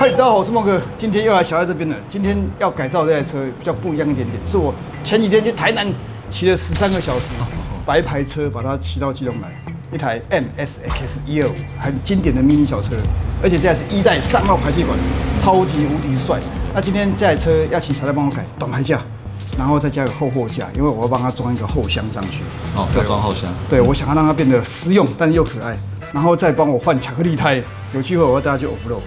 嗨，大家好，我是梦哥，今天又来小赖这边了。今天要改造这台车比较不一样一点点，是我前几天去台南骑了13个小时，白牌车把它骑到基隆来，一台 MSX 125，很经典的迷你小车，而且这台是1代3号排气管，超级无敌帅。那今天这台车要请小赖帮我改短排架，然后再加个后货架，因为我要帮它装一个后箱上去。哦，要装后箱。对，我想要让它变得实用，但又可爱。然后再帮我换巧克力胎，有机会我要带它去 offroad。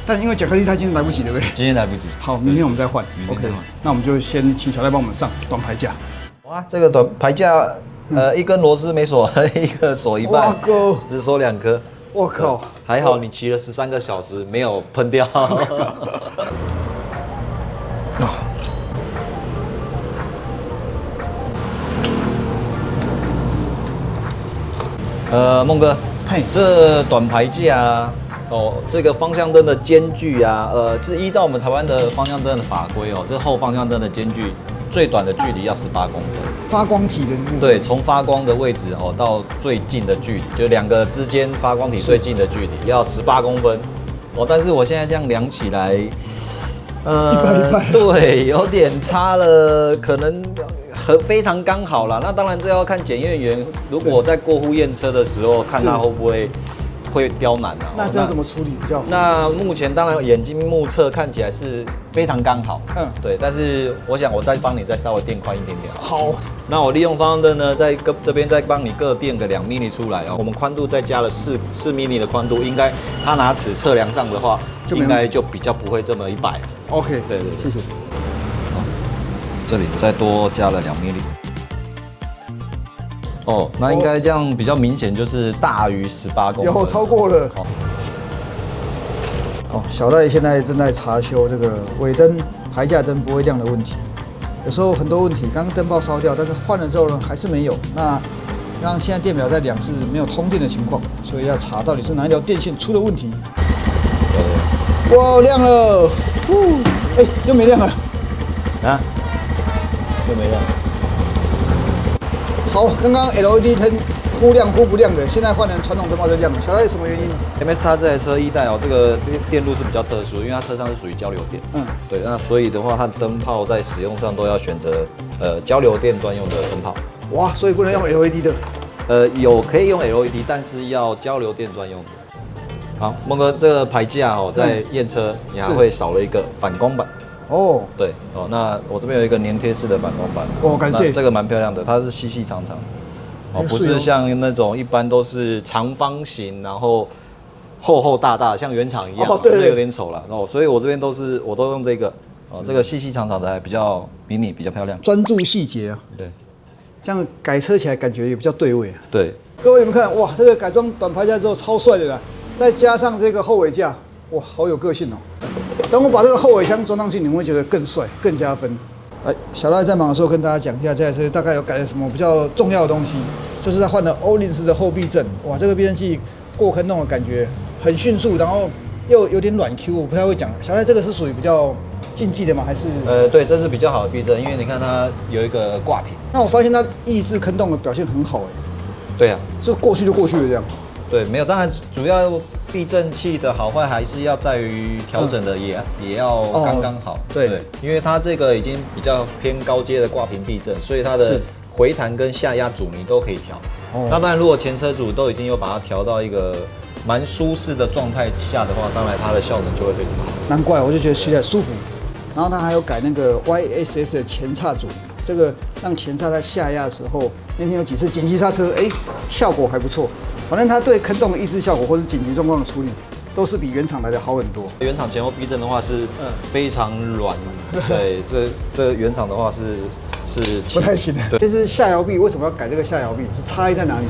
但因为巧克力胎今天来不及，对不对？今天来不及。好，明天我们再换。明天再换。那我们就先请小赖帮我们上短排架。哇，这个短排架，一根螺丝没锁，一个锁一半。哇哥，只锁2颗。我靠！还好你骑了13个小时，没有喷掉。孟哥，嘿，这短排架啊，哦，这个方向灯的间距啊，是依照我们台湾的方向灯的法规哦，这后方向灯的间距最短的距离要18公分。发光体的部分。对，从发光的位置哦到最近的距离，就2个之间发光体最近的距离要18公分哦。但是我现在这样量起来，对，有点差了，可能非常刚好啦。那当然这要看检验员，如果在过户验车的时候，看他会不会刁难啊。那这要怎么处理比较好？那目前当然眼睛目测看起来是非常刚好，对。但是我想我再帮你再稍微垫宽一点点。好。那我利用方向灯呢，在这边再帮你各垫个2 mm 出来哦。我们宽度再加了4 mm 的宽度，应该他拿尺测量上的话，应该就比较不会这么100。OK， 对，谢谢。好，这里再多加了2 mm。哦，那应该这样比较明显，就是大于18公分。有超过了。好，小赖现在正在查修这个尾灯、排架灯不会亮的问题。有时候很多问题，刚刚灯泡烧掉，但是换了之后呢，还是没有。那让现在电表在量是没有通电的情况，所以要查到底是哪一条电线出了问题。哇，亮了！哎，又没亮了。啊？又没亮。好，刚刚 LED 灯忽亮忽不亮的，现在换成传统灯泡就亮了。小赖是什么原因？MSX 这台车1代哦，这个电路是比较特殊，因为它车上是属于交流电。对，那所以的话，它的灯泡在使用上都要选择交流电专用的灯泡。哇，所以不能用 LED 的。有可以用 LED， 但是要交流电专用的。好，孟哥，这个排架哦，在验车你还会少了一个反光板。哦，对哦，那我这边有一个粘贴式的反光板。哦，感谢。这个蛮漂亮的，它是细细长长的。哦，不是像那种一般都是长方形，然后厚大，像原厂一样，哦，对，那有点丑了。哦，所以我这边我都用这个，哦，这个细细长长的还比较迷你，比较漂亮。专注细节啊。对，这样改车起来感觉也比较对味啊。对，各位你们看，哇，这个改装短排架之后超帅的啦，再加上这个后尾架，哇，好有个性哦。等我把这个后尾箱装上去，你们会觉得更帅，更加分。来，小赖在忙的时候跟大家讲一下，这台车大概有改了什么比较重要的东西，就是他换了欧林斯的后避震，哇，这个避震器过坑弄的感觉很迅速，然后又有点软 Q， 我不太会讲。小赖这个是属于比较竞技的吗？还是？对，这是比较好的避震，因为你看它有一个挂屏。那我发现它抑制坑洞的表现很好哎。对啊，这过去就过去了这样。对，没有，当然主要避震器的好坏还是要在于调整的也要刚刚好。对，因为它这个已经比较偏高阶的挂屏避震，所以它的回弹跟下压阻尼都可以调。那当然，如果前车主都已经有把它调到一个蛮舒适的状态下的话，当然它的效能就会非常好。难怪我就觉得骑起来舒服。然后它还有改那个 YSS 的前叉阻尼，这个让前叉在下压的时候，那天有几次紧急刹车，效果还不错。反正它对坑洞的抑制效果或是紧急状况的处理，都是比原厂来的好很多。原厂前后避震的话是非常软，对，这原厂的话是不太行的。这是下摇臂，为什么要改这个下摇臂？是差异在哪里？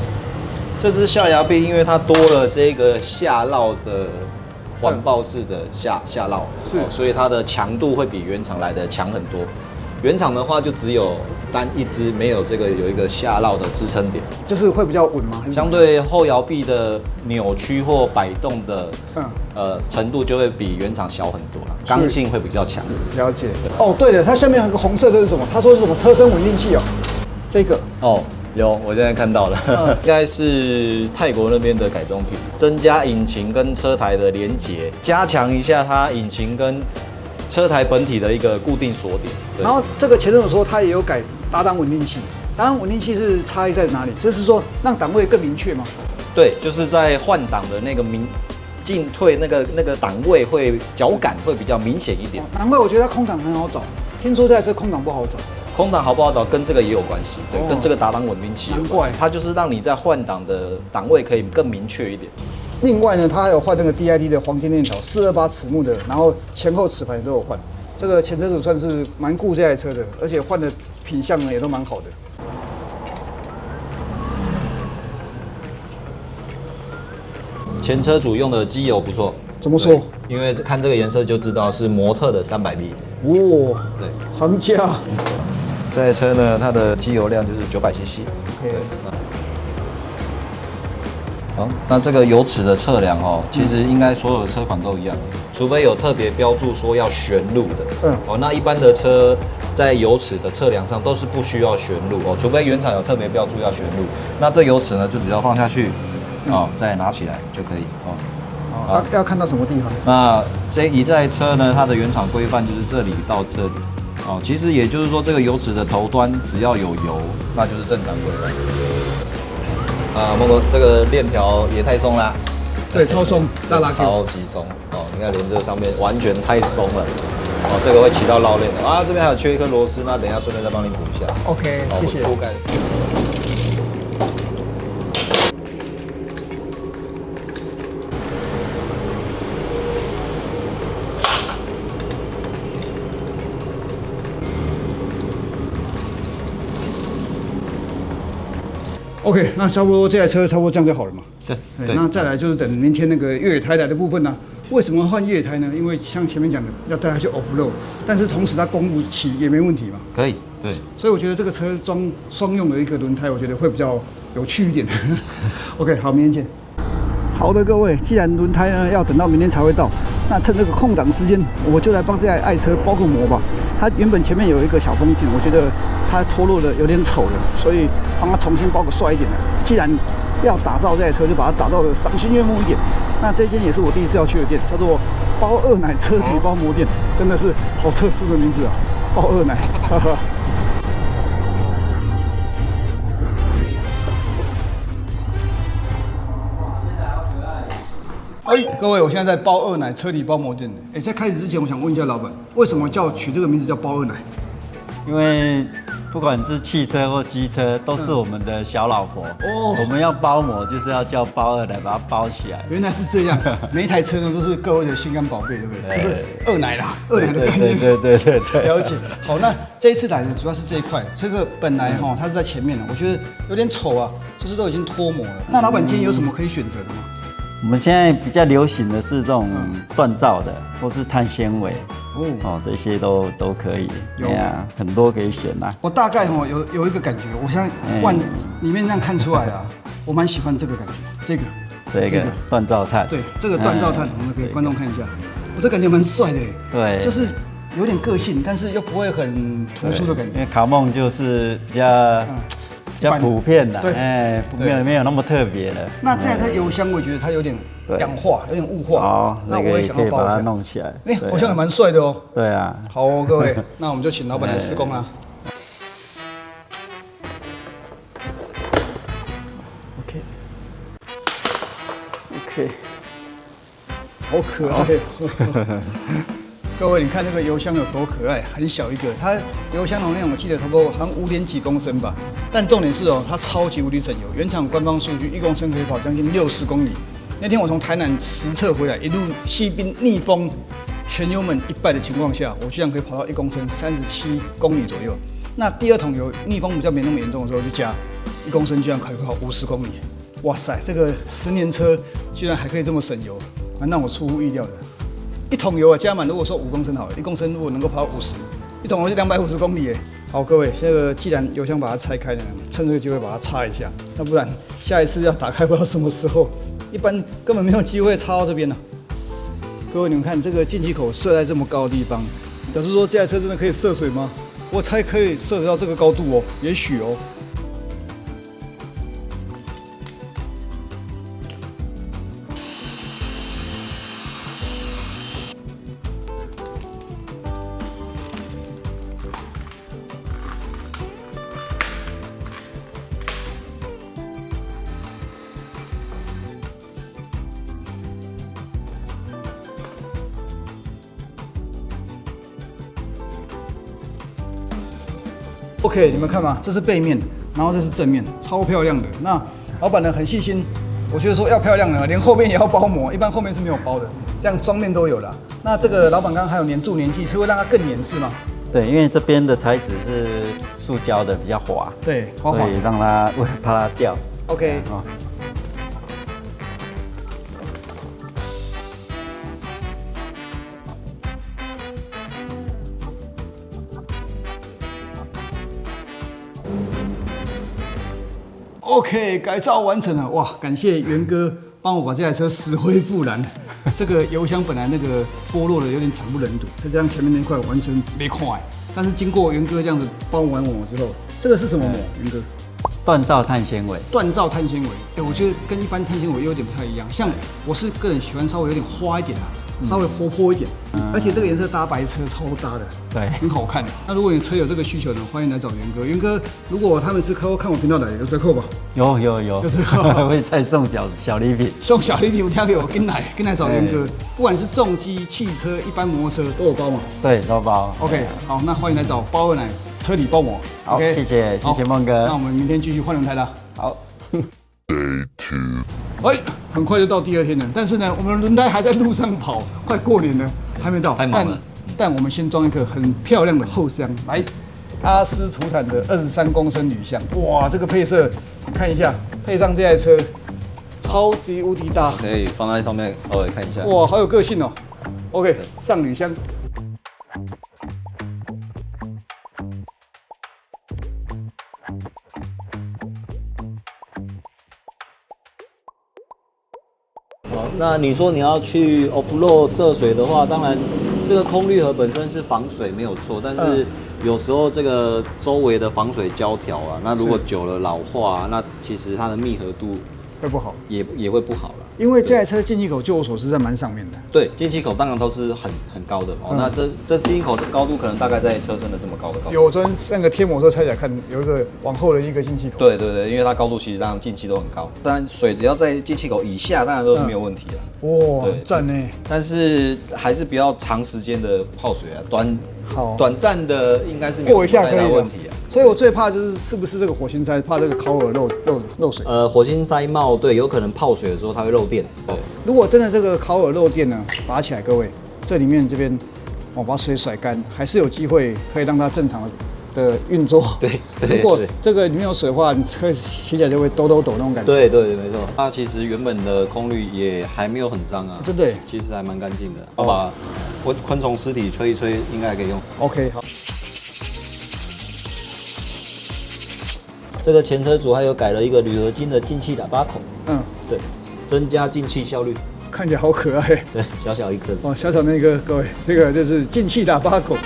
这支下摇臂，因为它多了这个下绕的环抱式的下绕，所以它的强度会比原厂来的强很多。原厂的话就只有单一支，没有这个有一个下绕的支撑点，就是会比较稳吗？相对后摇臂的扭曲或摆动的程度就会比原厂小很多了，刚性会比较强。了解。哦，对了，它下面有个红色，这是什么？他说是什么车身稳定器哦？这个哦，有，我现在看到了，应该是泰国那边的改装品，增加引擎跟车台的连结，加强一下它引擎跟车台本体的一个固定锁点。然后这个前阵子说它也有改打档稳定器，打档稳定器是差异在哪里？就是说让档位更明确吗？对，就是在换挡的那个进退那个档位会脚感会比较明显一点。难怪我觉得它空档很好找，听说这台车空档不好找。空档好不好找跟这个也有关系，对，跟这个打档稳定器有关系。它就是让你在换挡的档位可以更明确一点。另外呢，它还有换那个 DID 的黄金链条，428齿木的，然后前后齿盘也都有换。这个前车主算是蛮顾这台车的，而且换的品相呢也都蛮好的。前车主用的机油不错，怎么说？因为看这个颜色就知道是模特的300B。哇，对，行家。这台车呢，它的机油量就是900cc。对。好，那这个油尺的测量哦，其实应该所有的车款都一样，除非有特别标注说要旋入的。那一般的车在油尺的测量上都是不需要旋入哦，除非原厂有特别标注要旋入。那这油尺呢，就只要放下去，再拿起来就可以哦。要看到什么地方？那以这台车呢，它的原厂规范就是这里到这里。其实也就是说，这个油尺的头端只要有油，那就是正常规范。梦哥，这个链条也太松啦。对，超松，大拉 Q， 超级松你看连这上面完全太松了。这个会起到绕链的这边还有缺一颗螺丝，那等一下顺便再帮你补一下。OK， 谢谢。覆盖。OK， 那差不多这台车差不多这样就好了嘛。对，那再来就是等明天那个越野胎来的部分呢、为什么换越野胎呢？因为像前面讲的，要带它去 off road， 但是同时它公路骑也没问题嘛。可以，对。所以我觉得这个车装双用的一个轮胎，我觉得会比较有趣一点。OK， 好，明天见。好的，各位，既然轮胎呢要等到明天才会到，那趁这个空档时间，我就来帮这台爱车包个膜吧。它原本前面有一个小风镜，我觉得它脱落的有点丑了，所以帮它重新包个帅一点的。既然要打造这台车，就把它打造的赏心悦目一点。那这间也是我第一次要去的店，叫做包二奶车体包膜店，真的是好特殊的名字啊，包二奶，哈哈。各位，我现在在包二奶车体包膜店。在开始之前，我想问一下老板，为什么取这个名字叫包二奶？因为不管是汽车或机车，都是我们的小老婆。我们要包膜，就是要叫包二奶把它包起来。原来是这样，每一台车呢都是各位的心肝宝贝，对不对？就是二奶啦，二奶的概念。对。了解。好，那这一次来呢，主要是这一块。这个本来它是在前面的，我觉得有点丑啊，就是都已经脱模了。那老板建议有什么可以选择的吗？我们现在比较流行的是这种锻造的，或是碳纤维，这些都可以。对啊，很多可以选啊。我大概有一个感觉，我现在里面这样看出来啊，我蛮喜欢这个感觉，这个锻造碳。对，这个锻造碳，我们给观众看一下，我这感觉蛮帅的。对，就是有点个性，但是又不会很突出的感觉。因为卡梦就是比较普遍的，对，没有那么特别的。那这台车油箱，我觉得它有点氧化，有点雾化。好，那我也想要把它弄起来。好像也蛮帅的哦。对啊。好哦，各位，那我们就请老板来施工啦。OK， 好可爱。各位，你看这个油箱有多可爱，很小一个。它油箱容量我记得差不多好像5点几公升吧。但重点是它超级无敌省油。原厂官方数据，1公升可以跑将近60公里。那天我从台南实测回来，一路西滨逆风，全油门100的情况下，我居然可以跑到1公升37公里左右。那第二桶油逆风比较没那么严重的时候，就加1公升，居然可以跑50公里。哇塞，这个10年车居然还可以这么省油，蛮让我出乎意料的。一桶油加满，如果说5公升好了，1公升如果能够跑到50，一桶油就250公里耶。好，各位，这个既然油箱把它拆开呢，趁这个机会把它擦一下，要不然下一次要打开不知道什么时候，一般根本没有机会插到这边呢。各位，你们看这个进气口设在这么高的地方，表示说这台车真的可以涉水吗？我猜可以涉水到这个高度哦，也许哦。OK， 你们看嘛，这是背面，然后这是正面，超漂亮的。那老板呢很细心，我觉得说要漂亮的，连后面也要包膜，一般后面是没有包的，这样双面都有了。那这个老板刚刚还有粘住粘剂，是会让它更粘是吗？对，因为这边的材质是塑胶的，比较滑，对，滑滑，所以让它怕它掉。OK， 哦。OK， 改造完成了，哇！感谢元哥帮我把这台车死灰复燃。这个油箱本来那个剥落的有点惨不忍睹，再加上前面那块完全没块，但是经过元哥这样子包完膜之后，这个是什么膜？元哥？锻造碳纤维。锻造碳纤维，我觉得跟一般碳纤维有点不太一样。像我是个人喜欢稍微有点花一点啊，稍微活泼一点，而且这个颜色搭白车超搭的，对，很好看。那如果你车有这个需求呢，欢迎来找元哥。元哥，如果他们是看我频道的，有折扣吧？有，就是会再送小礼品。送小礼品，我挑给我跟来找元哥。不管是重机、汽车、一般摩托车都有包嘛？对，都包。OK， 好，那欢迎来找包二奶车里包膜。好， OK， 谢谢孟哥。那我们明天继续换轮胎啦。好。哎，很快就到第二天了，但是呢，我们轮胎还在路上跑，快过年了，还没到，太忙了。但我们先装一个很漂亮的后箱，来，阿斯图坦的23公升铝箱，哇，这个配色，你看一下，配上这台车，超级无敌大，可以放在上面稍微看一下。哇，好有个性哦。OK， 上铝箱。那你说你要去 off road 涉水的话，当然这个空滤盒本身是防水没有错，但是有时候这个周围的防水胶条啊，那如果久了老化，那其实它的密合度会不好，也会不好了。因为这台车的进气口，就我所知，在蛮上面的。对，进气口当然都是很高的哦。那这进气口的高度可能大概在车身的这么高的高度。有昨天那个贴膜车拆起来看，有一个往后的一个进气口。对，因为它高度其实当然进气都很高，当然水只要在进气口以下，当然都是没有问题的。哇，赞呢！但是还是不要长时间的泡水啊，短暂的应该是没有太大问题啊。所以我最怕就是不是这个火星塞，怕这个烤耳漏水。火星塞帽对，有可能泡水的时候它会漏电。对，如果真的这个烤耳漏电呢，拔起来，各位，这里面这边我把水甩干，还是有机会可以让它正常的运作。对，如果这个里面有水的话，你车骑起来就会抖那种感觉。对，没错。它其实原本的空滤也还没有很脏啊，真的，其实还蛮干净的。我把昆虫尸体吹一吹，应该可以用。OK， 好。这个前车主还有改了一个铝合金的进气喇叭孔，对，增加进气效率。看起来好可爱。对，小小一颗。哦，小小那个，各位，这个就是进气喇叭孔。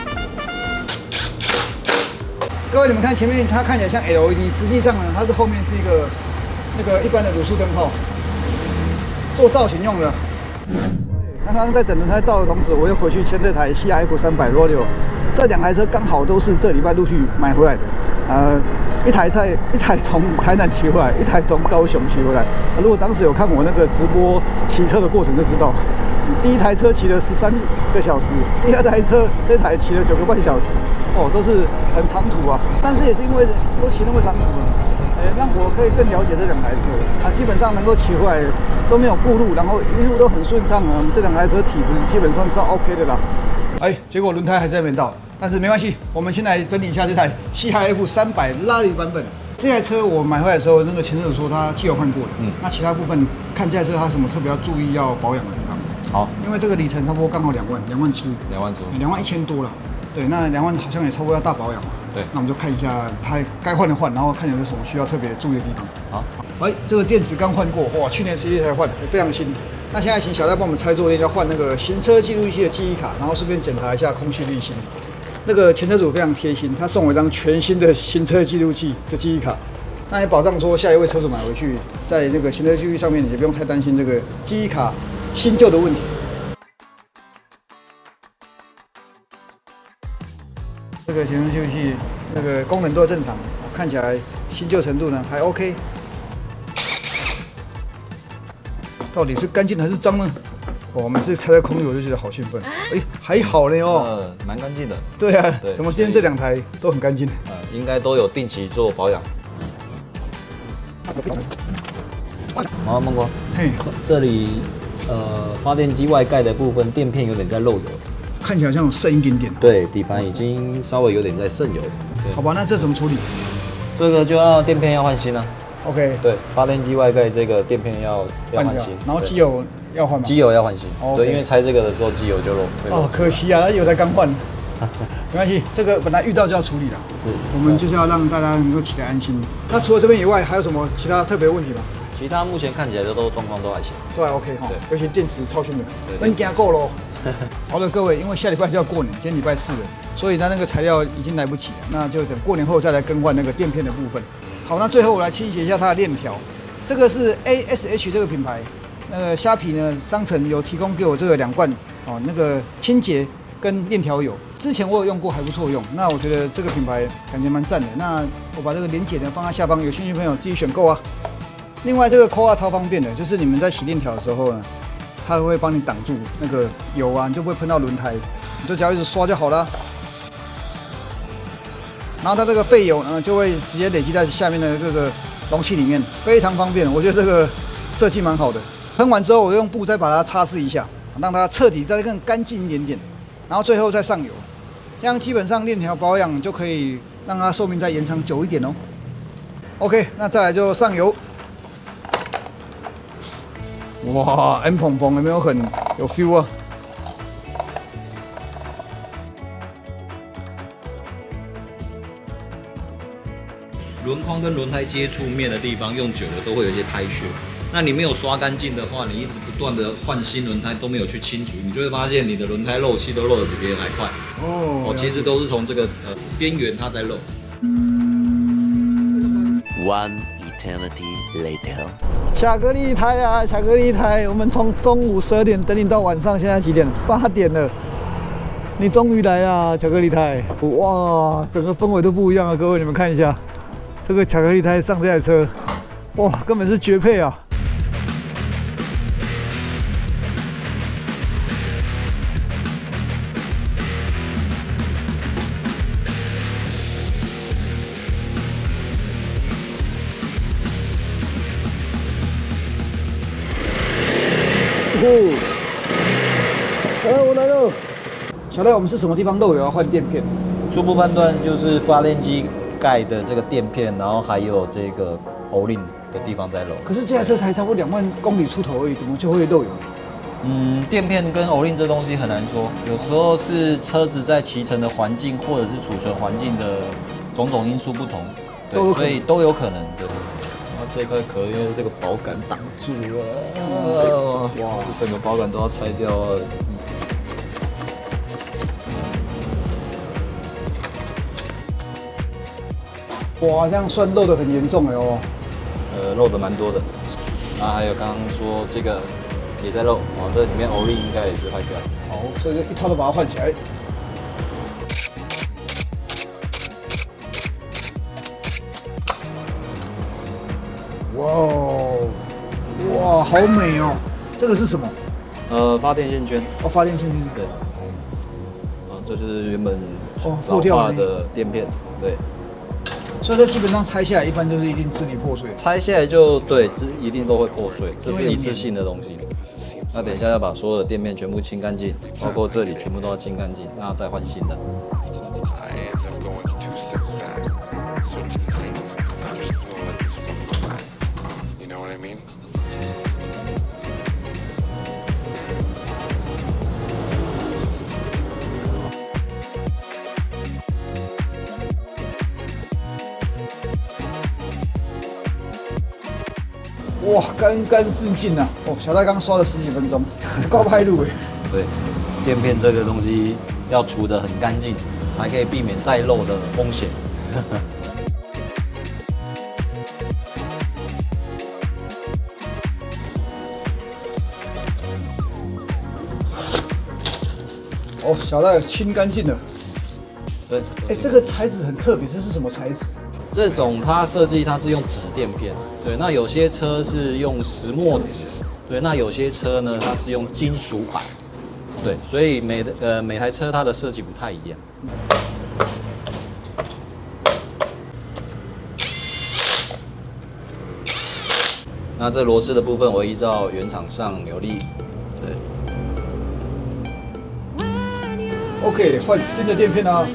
各位，你们看前面，它看起来像 LED， 实际上呢，它是后面是一个那个一般的卤素灯泡，做造型用的。刚刚在等轮胎到的同时，我又回去牵这台 CRF 300 Rodeo， 这两台车刚好都是这礼拜陆续买回来的。一台从台南骑回来，一台从高雄骑回来。如果当时有看我那个直播骑车的过程，就知道，第一台车骑了13个小时，第二台车这台骑了9个半小时，都是很长途啊。但是也是因为都骑那么长途了，让我可以更了解这两台车基本上能够骑回来都没有顾路，然后一路都很顺畅啊。这两台车体质基本上是 OK 的啦。结果轮胎还是还没到。但是没关系，我们先来整理一下这台 CRF 300 Rally 版本。这台车我买回来的时候，那个前车主说他汽油换过了。那其他部分看这台车它什么特别要注意要保养的地方？好，因为这个里程差不多刚好2万出，2万1000多了。对，那2万好像也差不多要大保养嘛。对，那我们就看一下它该换的换，然后看有没有什么需要特别注意的地方。好，这个电池刚换过，哇，去年11月才换的，非常新。那现在请小戴帮我们拆作业，要换那个行车记录器的记忆卡，然后顺便检查一下空气滤芯。那个前车主非常贴心，他送我一张全新的行车记录器的记忆卡，那也保障说下一位车主买回去，在那个行车记录器上面也不用太担心这个记忆卡新旧的问题。这个行车记录器那个功能都正常，看起来新旧程度呢还 OK。到底是干净还是脏呢？我每次拆在空里我就觉得好兴奋。哎，还好呢哦。蛮干净的。对啊，对，怎么今天这2台都很干净？应该都有定期做保养。麻烦孟哥，嘿，这里发电机外盖的部分垫片有点在漏油，看起来像有渗一点点。对，底盘已经稍微有点在渗油。好吧，那这怎么处理？这个就要垫片要换新了。OK。对，发电机外盖这个垫片要换新，然后机油要换吗？机油要换新。对，因为拆这个的时候机油就漏。哦，可惜啊，有的刚换。没关系，这个本来遇到就要处理了。是，我们就是要让大家能够起来安心。那除了这边以外，还有什么其他特别的问题吗？其他目前看起来都状况都还行，都还 OK 哈。尤其电池超新的，那你给它够喽。好的，各位，因为下礼拜就要过年，今天礼拜4了，所以它那个材料已经来不及了，那就等过年后再来更换那个垫片的部分。好，那最后我来清洁一下它的链条。这个是 ASH 这个品牌，那个虾皮呢商城有提供给我这个2罐哦，那个清洁跟链条油。之前我有用过，还不错用。那我觉得这个品牌感觉蛮赞的。那我把这个链接呢放在下方，有兴趣的朋友自己选购啊。另外这个扣啊超方便的，就是你们在洗链条的时候呢，它会帮你挡住那个油啊，你就不会喷到轮胎，你就只要一直刷就好了。然后它这个废油呢，就会直接累积在下面的这个容器里面，非常方便。我觉得这个设计蛮好的。喷完之后，我用布再把它擦拭一下，让它彻底再更干净一点点。然后最后再上油，这样基本上链条保养就可以让它寿命再延长久一点哦。OK， 那再来就上油。哇 ，N 蓬蓬有没有很有 feel 啊？轮框跟轮胎接触面的地方用久了都会有一些胎屑，那你没有刷干净的话，你一直不断的换新轮胎都没有去清除，你就会发现你的轮胎漏气都漏得比别人还快。哦，其实都是从这个边缘它在漏。One eternity later， 巧克力胎啊，巧克力胎，我们从中午12点等你到晚上，现在几点了？8点了。你终于来啦，巧克力胎！哇，整个氛围都不一样啊，各位你们看一下，这个巧克力胎上这台车，哇，根本是绝配啊！我来了。小赖，我们是什么地方漏油要换垫片？初步判断就是发电机盖的这个垫片，然后还有这个欧令的地方在漏。可是这台车才差不多2万公里出头而已，怎么就会漏油？垫片跟欧令这东西很难说，有时候是车子在骑乘的环境或者是储存环境的种种因素不同，对，所以都有可能。对。然后这块壳因为这个保杆挡住了，哇，整个保杆都要拆掉了。哇，这样算漏得很严重了哦。漏得蛮多的。啊，还有刚刚说这个也在漏，哦，这里面欧力应该也是坏掉。好，所以就一套都把它换起来。哇哦，哇，好美哦！这个是什么？发电线圈。哦，发电线圈。对。这就是原本破掉的垫片，对。所以这基本上拆下来，一般就是一定支离破碎。拆下来就对，一定都会破碎，这是一次性的东西。那等一下要把所有的垫片全部清干净，包括这里全部都要清干净，那再换新的。哇，干干净净啊！哦，小戴刚刷了10几分钟，高拍路哎。对，垫片这个东西要除得很干净，才可以避免再漏的风险。哦，小戴清干净了。对，哎，这个材质很特别，这是什么材质？这种它设计它是用纸垫片，对，那有些车是用石墨纸，对，那有些车呢，它是用金属板，对，所以每台车它的设计不太一样。那这螺丝的部分，我依照原厂上扭力，对。OK， 换新的垫片啦。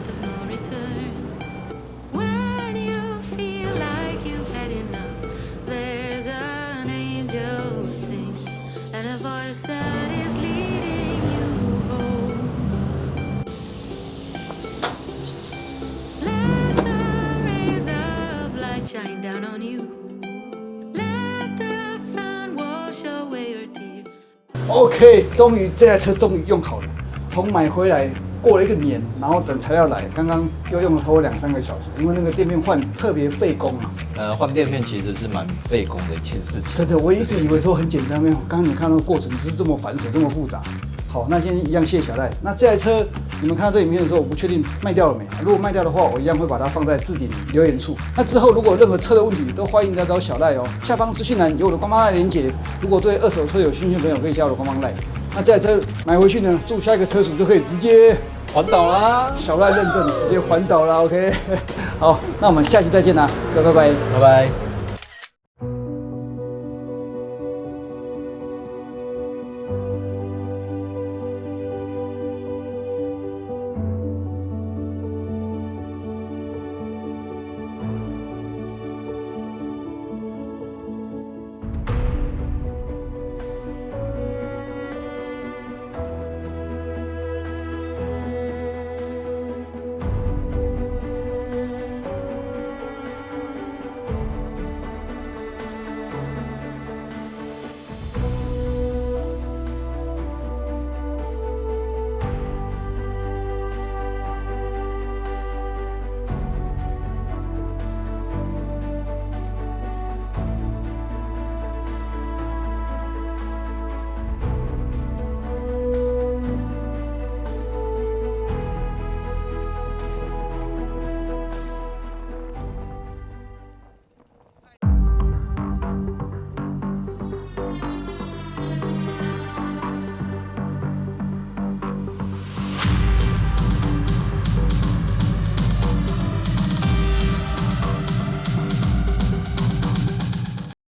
OK， 终于这台车终于用好了。从买回来过了1个年，然后等材料来，刚刚又用了超过2-3个小时，因为那个垫片换特别费工啊。换垫片其实是蛮费工的一件事情。真的，我一直以为说很简单，没有，刚刚你看到的过程是这么繁琐，这么复杂。好，那今天一样谢谢小赖。那这台车你们看到这影片的时候，我不确定卖掉了没。如果卖掉的话，我一样会把它放在置顶留言处。那之后如果有任何车的问题，都欢迎来找小赖哦。下方资讯栏有我的官方赖连结。如果对二手车有兴趣的朋友，可以加我的官方赖。那这台车买回去呢，祝下一个车主就可以直接环岛啦！小赖认证，直接环岛啦。OK， 好，那我们下期再见啦，各位拜拜，拜拜。